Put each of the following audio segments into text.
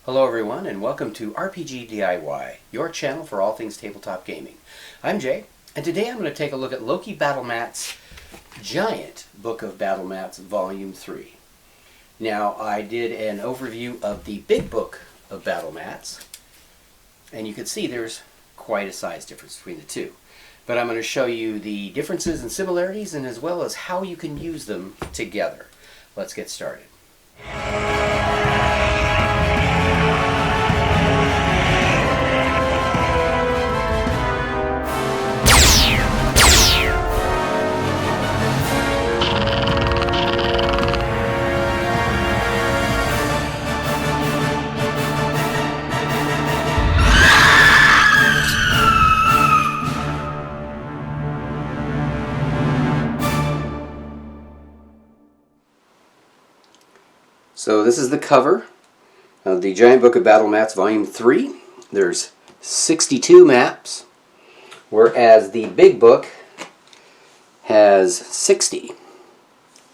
Hello everyone and welcome to RPG DIY, your channel for all things tabletop gaming. I'm Jay, and today I'm going to take a look at Loki Battlemats' Giant Book of Battlemats Volume 3. Now, I did an overview of the Big Book of Battlemats, and you can see there's quite a size difference between the two. But I'm going to show you the differences and similarities, and as well as how you can use them together. Let's get started. So this is the cover of the Giant Book of Battlemats Volume 3. There's 62 maps, whereas the Big Book has 60.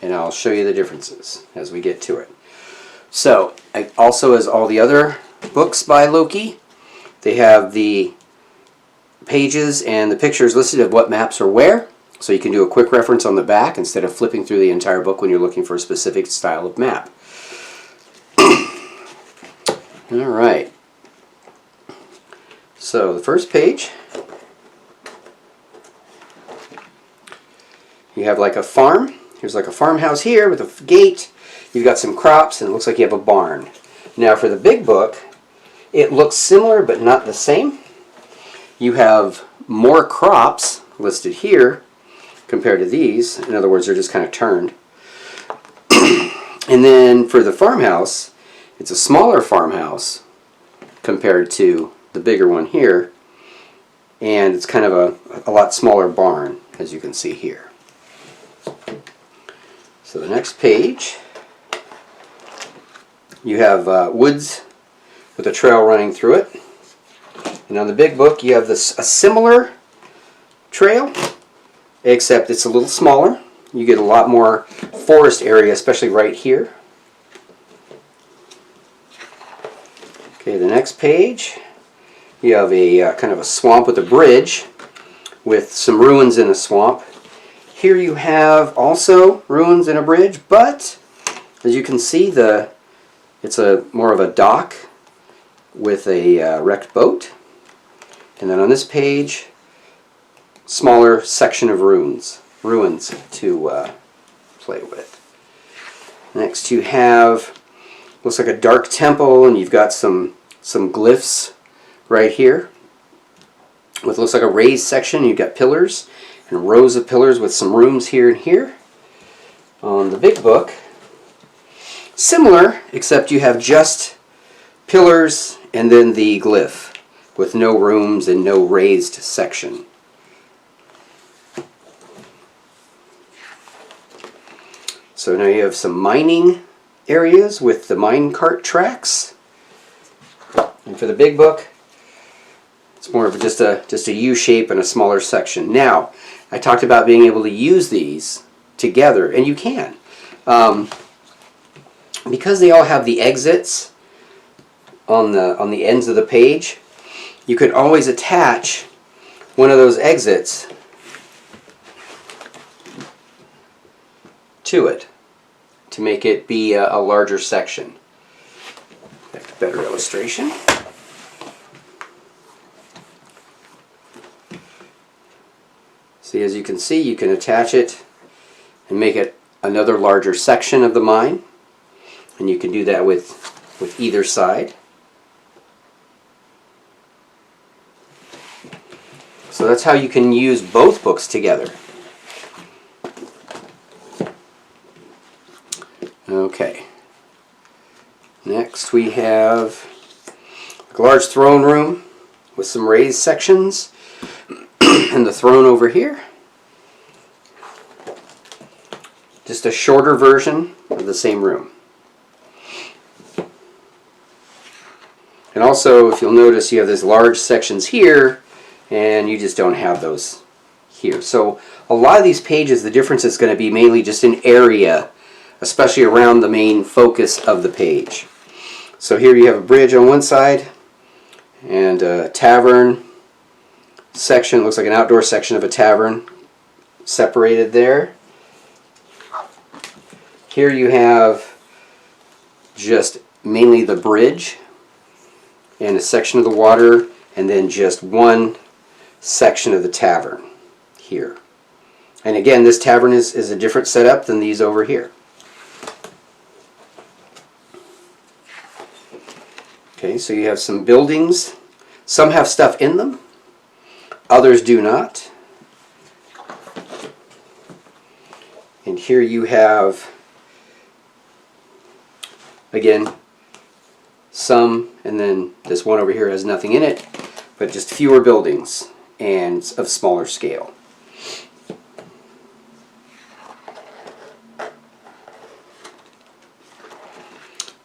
And I'll show you the differences as we get to it. So, also as all the other books by Loki, they have the pages and the pictures listed of what maps are where. So you can do a quick reference on the back instead of flipping through the entire book when you're looking for a specific style of map. Alright, so the first page, you have like a farm. Here's like a farmhouse here with a gate. You've got some crops and it looks like you have a barn. Now for the Big Book, it looks similar but not the same. You have more crops listed here compared to these. In other words, they're just kind of turned. And then for the farmhouse, it's a smaller farmhouse compared to the bigger one here, and it's kind of a lot smaller barn, as you can see here. So the next page, you have woods with a trail running through it, and on the Big Book you have a similar trail, except it's a little smaller. You get a lot more forest area, especially right here. Okay, the next page, you have a kind of a swamp with a bridge with some ruins in a swamp. Here you have also ruins and a bridge, but as you can see, it's more of a dock with a wrecked boat. And then on this page, smaller section of ruins to play with. Next you have, looks like a dark temple, and you've got some glyphs right here with, looks like a raised section. You've got pillars and rows of pillars with some rooms here and here. On the Big Book, similar, except you have just pillars and then the glyph with no rooms and no raised section. So now you have some mining areas with the minecart tracks. And for the Big Book, it's more of just a U shape and a smaller section. Now, I talked about being able to use these together, and you can. Because they all have the exits on the ends of the page, you could always attach one of those exits to it to make it be a larger section. Better illustration. See, as you can see, you can attach it and make it another larger section of the mine, and you can do that with either side. So that's how you can use both books together. Okay. Next we have a large throne room with some raised sections and the throne over here. Just a shorter version of the same room. And also, if you'll notice, you have these large sections here, and you just don't have those here. So a lot of these pages, the difference is going to be mainly just an area, especially around the main focus of the page. So here you have a bridge on one side and a tavern section. Looks like an outdoor section of a tavern separated there. Here you have just mainly the bridge and a section of the water, and then just one section of the tavern here. And again, this tavern is a different setup than these over here. Okay, so you have some buildings. Some have stuff in them, others do not. And here you have, again, some, and then this one over here has nothing in it, but just fewer buildings and of smaller scale.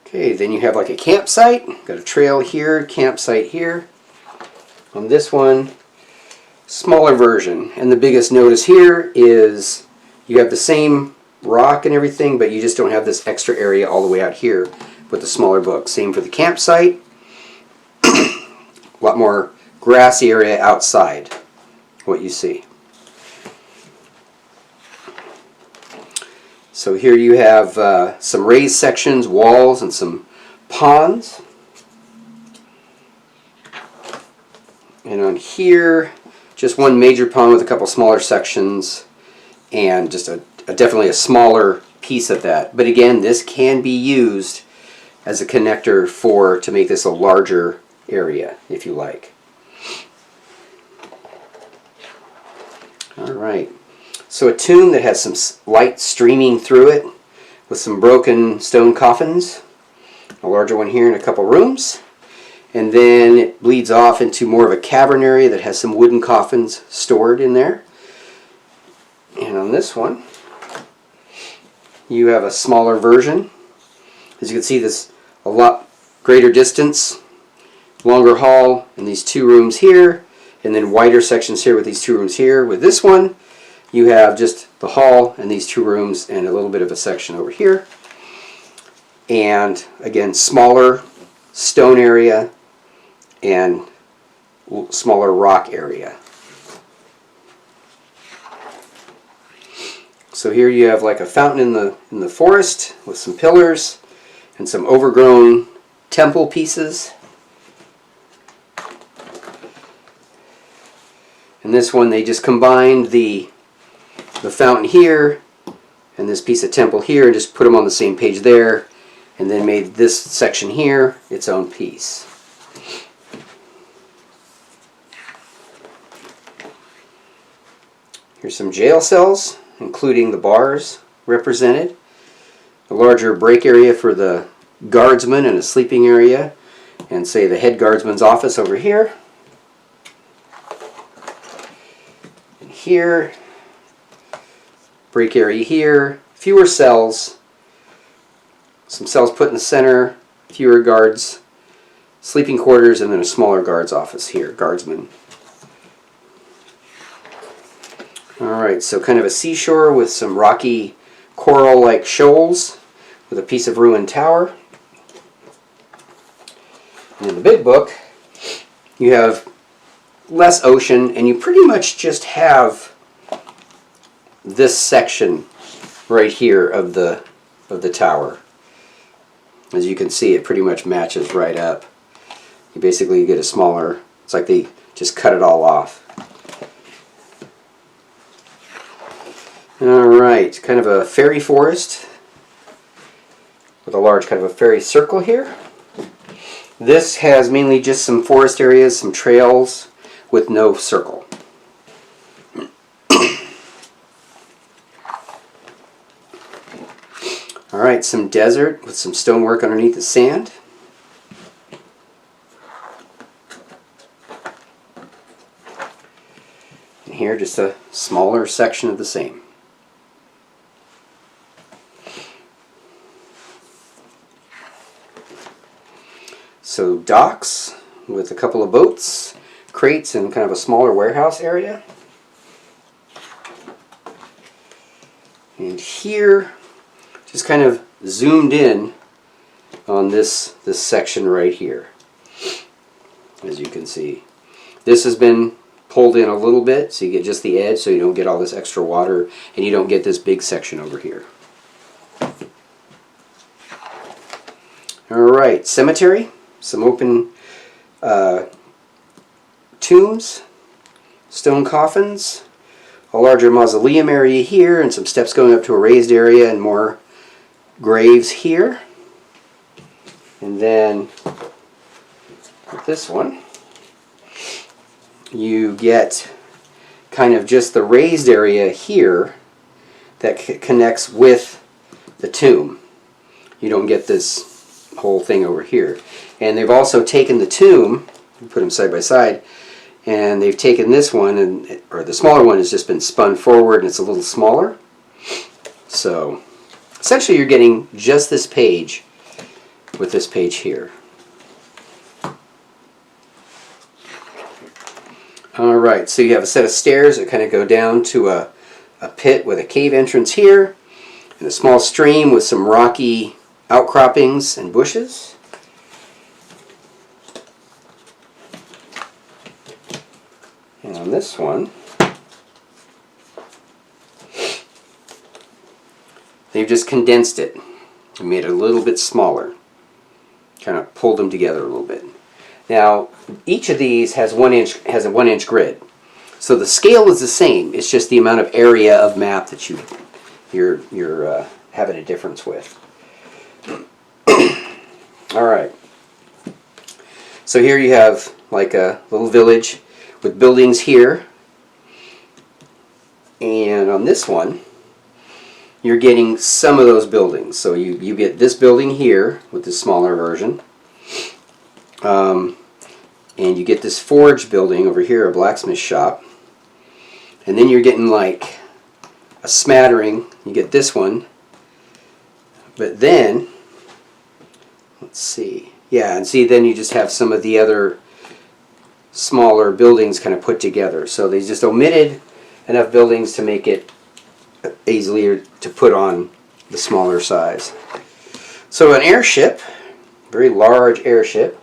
Okay, then you have like a campsite. Got a trail here, campsite here. On this one, smaller version. And the biggest notice here is you have the same rock and everything, but you just don't have this extra area all the way out here with the smaller book. Same for the campsite. A lot more grassy area outside, what you see. So here you have some raised sections, walls, and some ponds. And on here, just one major pond with a couple smaller sections, and just definitely a smaller piece of that. But again, this can be used as a connector to make this a larger area, if you like. All right. So a tomb that has some light streaming through it with some broken stone coffins. A larger one here and a couple rooms. And then it bleeds off into more of a cavern area that has some wooden coffins stored in there. And on this one, you have a smaller version. As you can see, this a lot greater distance, longer hall, and these two rooms here, and then wider sections here with these two rooms here. With this one, you have just the hall and these two rooms and a little bit of a section over here. And again, smaller stone area and smaller rock area. So here you have like a fountain in the forest with some pillars and some overgrown temple pieces. And this one, they just combined the fountain here and this piece of temple here and just put them on the same page there, and then made this section here its own piece. Here's some jail cells, including the bars represented. A larger break area for the guardsman and a sleeping area, and say the head guardsman's office over here. And here, break area here, fewer cells, some cells put in the center, fewer guards, sleeping quarters, and then a smaller guard's office here, guardsman. Alright, so kind of a seashore with some rocky coral-like shoals with a piece of ruined tower. And in the big book, you have less ocean, and you pretty much just have this section right here of the tower. As you can see, it pretty much matches right up. You basically get a smaller, it's like they just cut it all off. Alright, kind of a fairy forest with a large kind of a fairy circle here. This has mainly just some forest areas, some trails with no circle. Alright, some desert with some stonework underneath the sand. And here just a smaller section of the same. So docks with a couple of boats, crates, and kind of a smaller warehouse area. And here, just kind of zoomed in on this section right here. As you can see, this has been pulled in a little bit, so you get just the edge, so you don't get all this extra water, and you don't get this big section over here. Alright, cemetery, some open tombs, stone coffins, a larger mausoleum area here, and some steps going up to a raised area, and more graves here. And then with this one, you get kind of just the raised area here that connects with the tomb. You don't get this whole thing over here. And they've also taken the tomb, put them side by side, and they've taken this one, or the smaller one has just been spun forward and it's a little smaller. So essentially you're getting just this page with this page here. Alright, so you have a set of stairs that kind of go down to a pit with a cave entrance here, and a small stream with some rocky outcroppings and bushes. And on this one, they've just condensed it and made it a little bit smaller. Kind of pulled them together a little bit. Now, each of these has a 1 inch grid. So the scale is the same. It's just the amount of area of map that you're having a difference with. All right. So here you have like a little village with buildings here. And on this one, you're getting some of those buildings. So you get this building here with the smaller version. And you get this forge building over here, a blacksmith shop. And then you're getting like a smattering. You get this one. But then, let's see. Yeah, and see, then you just have some of the other smaller buildings kind of put together. So they just omitted enough buildings to make it easier to put on the smaller size. So an airship, very large airship.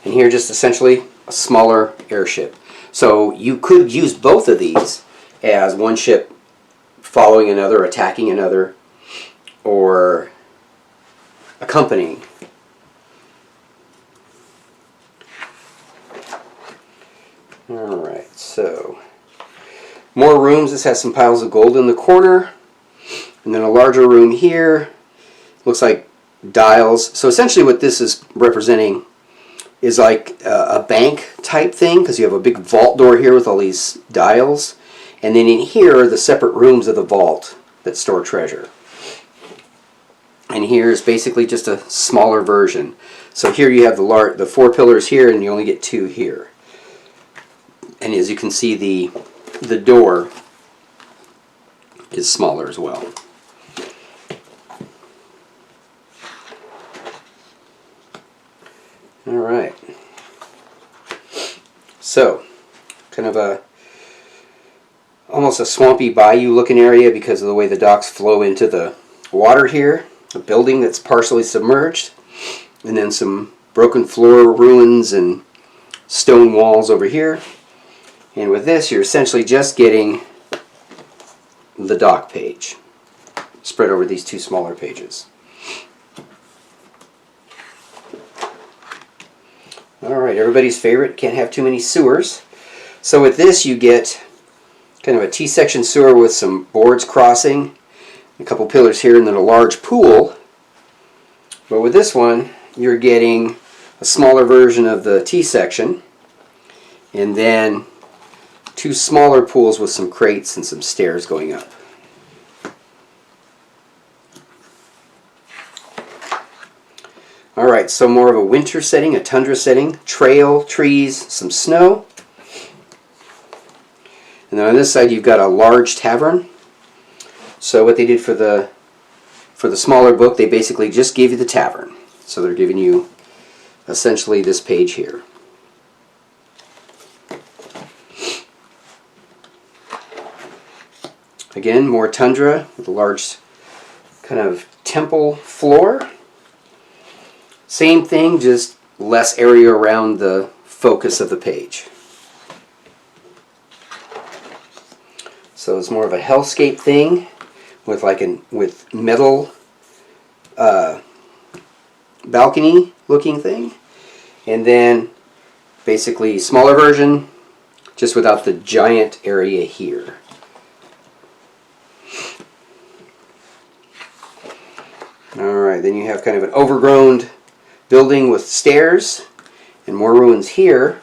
And here just essentially a smaller airship. So you could use both of these as one ship following another, attacking another, or accompanying. Alright, so more rooms. This has some piles of gold in the corner. And then a larger room here. Looks like dials. So essentially what this is representing is like a bank type thing, because you have a big vault door here with all these dials, and then in here are the separate rooms of the vault that store treasure. And here is basically just a smaller version. So here you have the 4 pillars here, and you only get 2 here. And as you can see, the door is smaller as well. Alright, so kind of almost a swampy bayou looking area because of the way the docks flow into the water here. A building that's partially submerged, and then some broken floor ruins and stone walls over here. And with this, you're essentially just getting the dock page spread over these 2 smaller pages. Alright, everybody's favorite, can't have too many sewers. So with this you get kind of a T-section sewer with some boards crossing, a couple pillars here, and then a large pool. But with this one, you're getting a smaller version of the T-section, and then 2 smaller pools with some crates and some stairs going up. Alright, so more of a winter setting, a tundra setting, trail, trees, some snow. And then on this side you've got a large tavern. So what they did for the smaller book, they basically just gave you the tavern. So they're giving you essentially this page here. Again, more tundra with a large kind of temple floor. Same thing, just less area around the focus of the page. So it's more of a hellscape thing with with metal balcony looking thing, and then basically smaller version just without the giant area here. Alright, then you have kind of an overgrown building with stairs and more ruins here.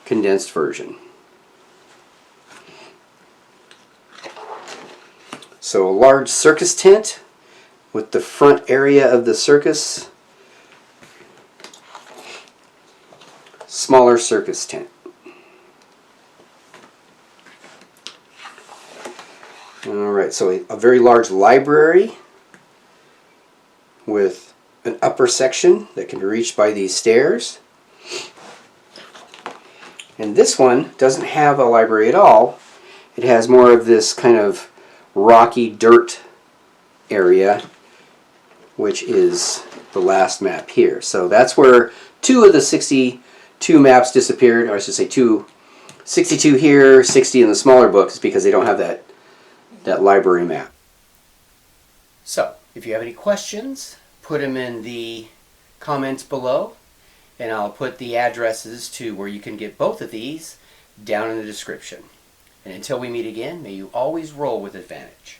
Condensed version. So a large circus tent with the front area of the circus. Smaller circus tent. Alright, so a very large library with an upper section that can be reached by these stairs. And this one doesn't have a library at all. It has more of this kind of rocky dirt area, which is the last map here. So that's where 2 of the 62 maps disappeared, or I should say 62 here, 60 in the smaller books, because they don't have that library map. So, if you have any questions, put them in the comments below, and I'll put the addresses to where you can get both of these down in the description. And until we meet again, may you always roll with advantage.